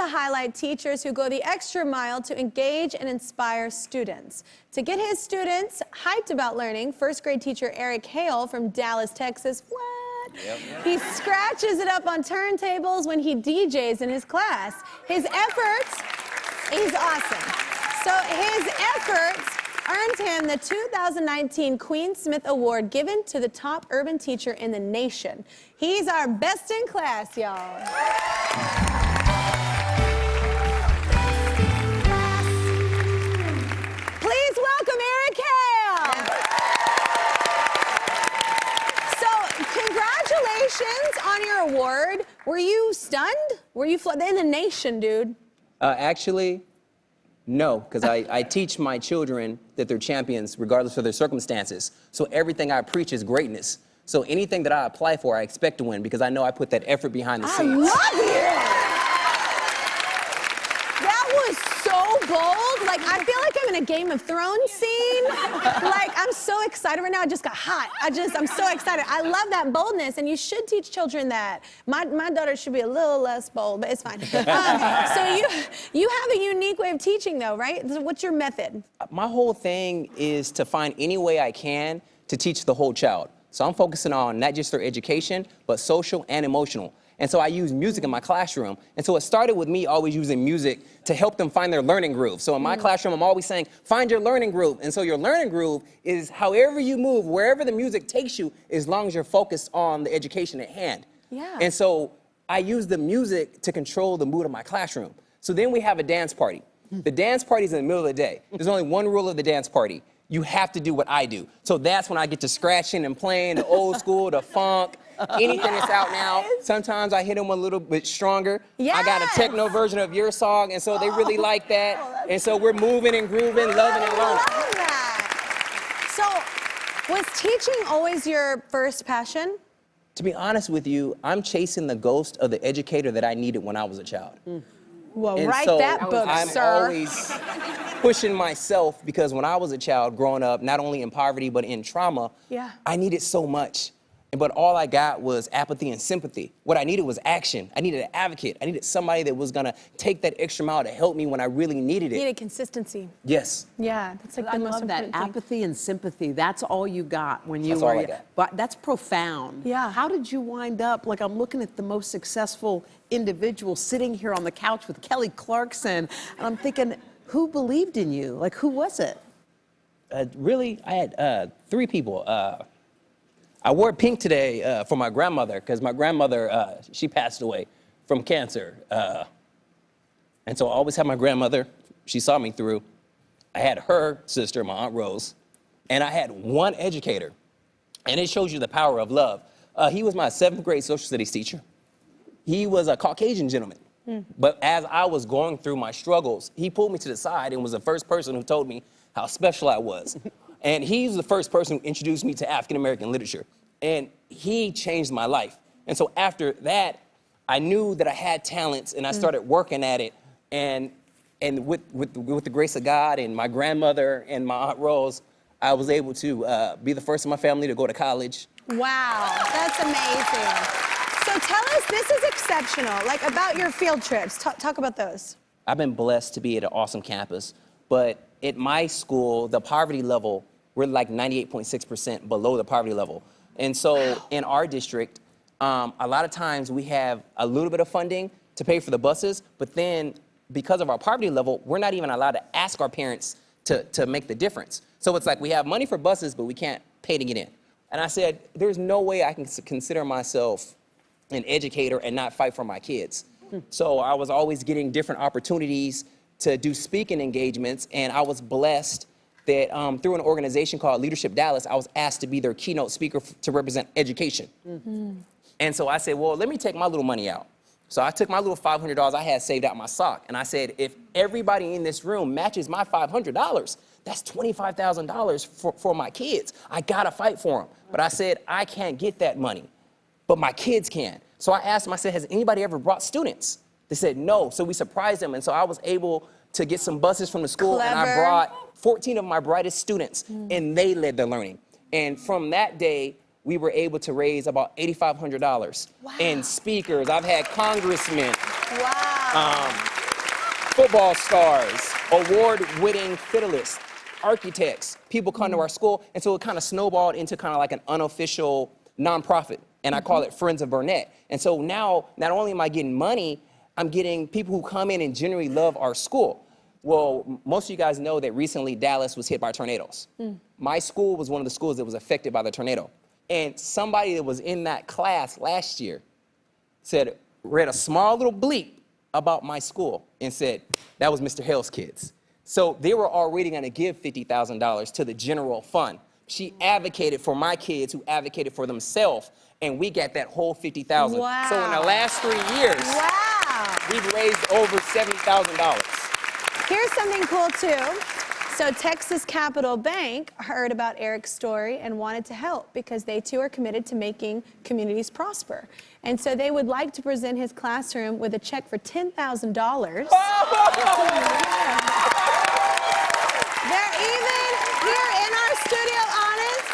to highlight teachers who go the extra mile to engage and inspire students. To get his students hyped about learning, first grade teacher Eric Hale from Dallas, Texas, he scratches it up on turntables when he DJs in his class. His efforts, he's awesome. So his efforts earned him the 2019 Queen Smith Award given to the top urban teacher in the nation. He's our best in class, y'all. Please welcome Eric Hale. So, congratulations on your award. Were you stunned? Were you in the nation, dude? Actually, no, because I teach my children that they're champions regardless of their circumstances. So everything I preach is greatness. So anything that I apply for, I expect to win because I know I put that effort behind the scenes. I love it! That was so bold. Like, I feel like I'm in a Game of Thrones scene. Like, I'm so excited right now. I just got hot. I'm so excited. I love that boldness, and you should teach children that. My daughter should be a little less bold, but it's fine. So you have a unique way of teaching, though, right? What's your method? My whole thing is to find any way I can to teach the whole child. So I'm focusing on not just their education, but social and emotional. And so I use music in my classroom. And so it started with me always using music to help them find their learning groove. So in my classroom, I'm always saying, find your learning groove. And so your learning groove is however you move, wherever the music takes you, as long as you're focused on the education at hand. Yeah. And so I use the music to control the mood of my classroom. So then we have a dance party. The dance party is in the middle of the day. There's only one rule of the dance party. You have to do what I do. So that's when I get to scratching and playing the old school, the funk, anything that's out now. Sometimes I hit them a little bit stronger. Yes. I got a techno version of your song, and so they really like that. And so we're moving and grooving, loving and learning. I love that. So, was teaching always your first passion? To be honest with you, I'm chasing the ghost of the educator that I needed when I was a child. Well, And write so that book, I'm sir. always pushing myself because when I was a child growing up, not only in poverty, but in trauma, I needed so much. But all I got was apathy and sympathy. What I needed was action. I needed an advocate. I needed somebody that was gonna take that extra mile to help me when I really needed it. You needed consistency. Yes. Yeah, that's like the most important thing. I love that. Apathy and sympathy, that's all you got when you That's were... all I got. But that's profound. Yeah. How did you wind up, like I'm looking at the most successful individual sitting here on the couch with Kelly Clarkson, and I'm thinking, who believed in you? Like, who was it? Really, I had 3 people. I wore pink today for my grandmother because my grandmother, she passed away from cancer. And so I always had my grandmother. She saw me through. I had her sister, my Aunt Rose, and I had one educator. And it shows you the power of love. He was my 7th grade social studies teacher. He was a Caucasian gentleman. But as I was going through my struggles, he pulled me to the side and was the first person who told me how special I was. And he's the first person who introduced me to African-American literature. And he changed my life. And so after that, I knew that I had talents and I started working at it. And with the grace of God and my grandmother and my Aunt Rose, I was able to be the first in my family to go to college. Wow, that's amazing. So tell us, this is exceptional, like about your field trips. Talk about those. I've been blessed to be at an awesome campus, but at my school, the poverty level, we're like 98.6% below the poverty level. And so in our district, a lot of times we have a little bit of funding to pay for the buses, but then because of our poverty level, we're not even allowed to ask our parents to make the difference. So it's like we have money for buses, but we can't pay to get in. And I said, there's no way I can consider myself an educator and not fight for my kids. So I was always getting different opportunities to do speaking engagements, and I was blessed that through an organization called Leadership Dallas, I was asked to be their keynote speaker to represent education. And so I said, well, let me take my little money out. So I took my little $500 I had saved out my sock, and I said, if everybody in this room matches my $500, that's $25,000 for my kids. I gotta fight for them. But I said, I can't get that money, but my kids can. So I asked them, I said, has anybody ever brought students? They said no, so we surprised them, and so I was able to get some buses from the school, and I brought 14 of my brightest students, and they led the learning. And from that day, we were able to raise about $8,500 in speakers. I've had congressmen. Wow. football stars, award-winning fiddleists, architects, people come to our school, and so it kind of snowballed into kind of like an unofficial nonprofit, and I call it Friends of Burnett. And so now, not only am I getting money, I'm getting people who come in and genuinely love our school. Well, most of you guys know that recently Dallas was hit by tornadoes. My school was one of the schools that was affected by the tornado. And somebody that was in that class last year read a small little bleep about my school and said, that was Mr. Hale's kids. So they were already gonna give $50,000 to the general fund. She advocated for my kids who advocated for themselves, and we got that whole $50,000. Wow. So in the last 3 years, we've raised over $70,000. Here's something cool too. So Texas Capital Bank heard about Eric's story and wanted to help because they too are committed to making communities prosper. And so they would like to present his classroom with a check for $10,000. They're even here in our studio audience.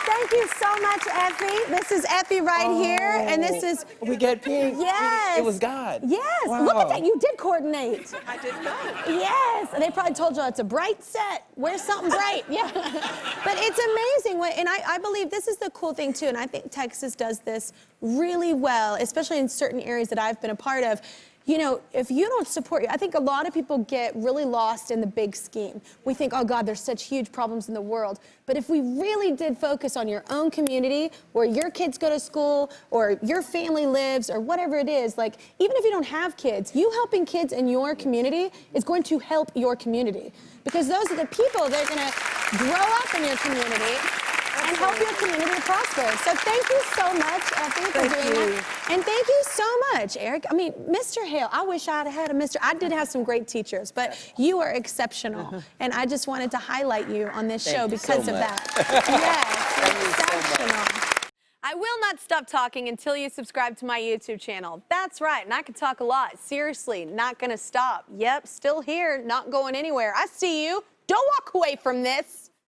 Thank you so much, Effie. This is Effie right here, and this is... We get pink. Yes. It was God. Yes. Wow. Look at that. You did coordinate. I did not. Yes. And they probably told you it's a bright set. Wear something bright. Yeah. But it's amazing. And I believe this is the cool thing, too, and I think Texas does this really well, especially in certain areas that I've been a part of. You know, if you don't support, I think a lot of people get really lost in the big scheme. We think, oh God, there's such huge problems in the world. But if we really did focus on your own community, where your kids go to school, or your family lives, or whatever it is, like, even if you don't have kids, you helping kids in your community is going to help your community. Because those are the people that are gonna grow up in your community and help your community prosper. So thank you so much, Effie, for doing that. And thank you so much, Eric. I mean, Mr. Hale, I wish I had a Mr. I did have some great teachers, but you are exceptional. And I just wanted to highlight you on this show because of that. Yes, exceptional. I will not stop talking until you subscribe to my YouTube channel. That's right, and I can talk a lot. Seriously, not gonna stop. Yep, still here, not going anywhere. I see you. Don't walk away from this.